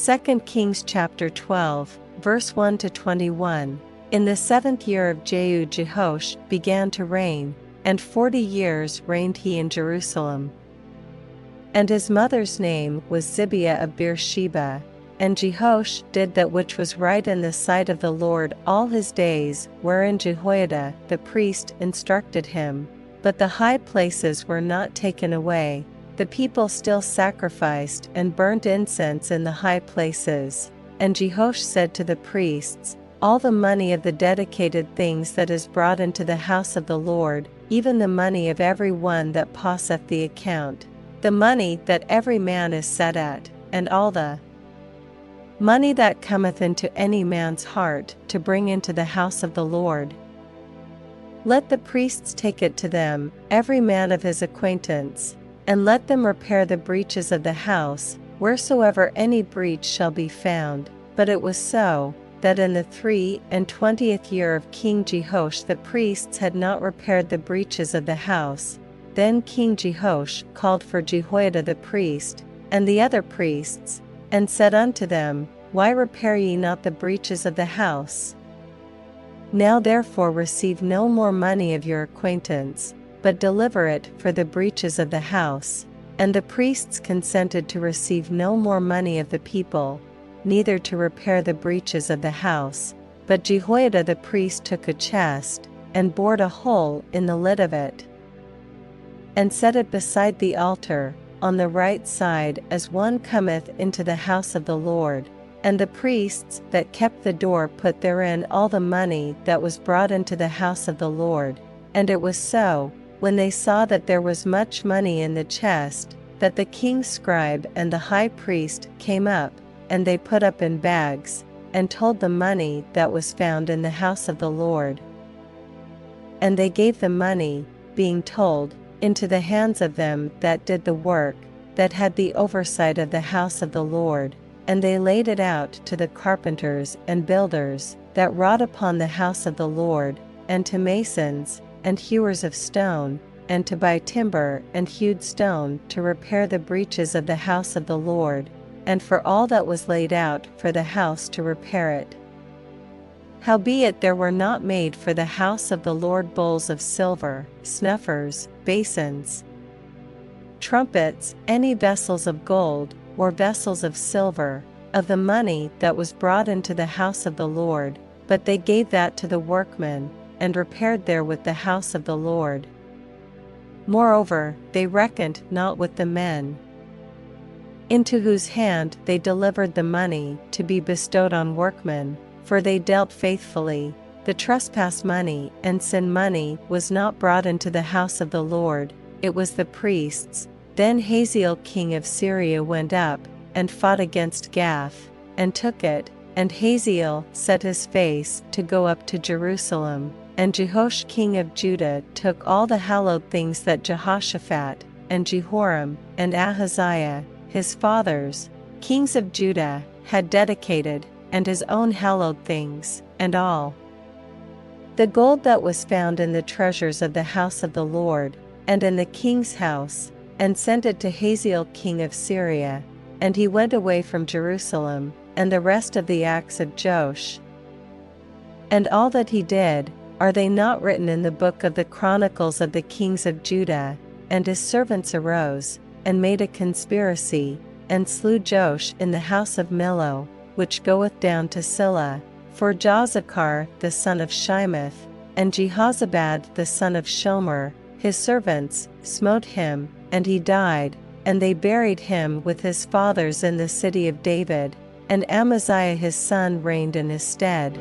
2 Kings chapter 12, verse 1 to 21. In the 7th year of Jehu, Jehosh began to reign, and 40 years reigned he in Jerusalem. And his mother's name was Zibiah of Beersheba. And Jehosh did that which was right in the sight of the Lord all his days, wherein Jehoiada the priest instructed him. But the high places were not taken away. The people still sacrificed and burnt incense in the high places. And Jehosh said to the priests, all the money of the dedicated things that is brought into the house of the Lord, even the money of every one that passeth the account, the money that every man is set at, and all the money that cometh into any man's heart to bring into the house of the Lord, let the priests take it to them, every man of his acquaintance, and let them repair the breaches of the house, wheresoever any breach shall be found. But it was so, that in the 23rd year of King Jehosh the priests had not repaired the breaches of the house. Then King Jehosh called for Jehoiada the priest, and the other priests, and said unto them, why repair ye not the breaches of the house? Now therefore receive no more money of your acquaintance, but deliver it for the breaches of the house. And the priests consented to receive no more money of the people, neither to repair the breaches of the house. But Jehoiada the priest took a chest, and bored a hole in the lid of it, and set it beside the altar, on the right side as one cometh into the house of the Lord. And the priests that kept the door put therein all the money that was brought into the house of the Lord. And it was so, when they saw that there was much money in the chest, that the king's scribe and the high priest came up, and they put up in bags, and told the money that was found in the house of the Lord. And they gave the money, being told, into the hands of them that did the work, that had the oversight of the house of the Lord. And they laid it out to the carpenters and builders that wrought upon the house of the Lord, and to masons, and hewers of stone, and to buy timber and hewed stone to repair the breaches of the house of the Lord, and for all that was laid out for the house to repair it. Howbeit there were not made for the house of the Lord bowls of silver, snuffers, basins, trumpets, any vessels of gold, or vessels of silver, of the money that was brought into the house of the Lord, but they gave that to the workmen, and repaired therewith the house of the Lord. Moreover, they reckoned not with the men, into whose hand they delivered the money to be bestowed on workmen, for they dealt faithfully. The trespass money and sin money was not brought into the house of the Lord, it was the priests. Then Hazael king of Syria went up, and fought against Gath, and took it, and Hazael set his face to go up to Jerusalem. And Jehosh king of Judah took all the hallowed things that Jehoshaphat, and Jehoram, and Ahaziah, his fathers, kings of Judah, had dedicated, and his own hallowed things, and all the gold that was found in the treasures of the house of the Lord, and in the king's house, and sent it to Hazael king of Syria. And he went away from Jerusalem, and the rest of the acts of Joash, and all that he did, are they not written in the book of the chronicles of the kings of Judah? And his servants arose, and made a conspiracy, and slew Joash in the house of Millo, which goeth down to Silla. For Jozachar the son of Shimeth, and Jehozabad the son of Shomer, his servants, smote him, and he died, and they buried him with his fathers in the city of David, and Amaziah his son reigned in his stead.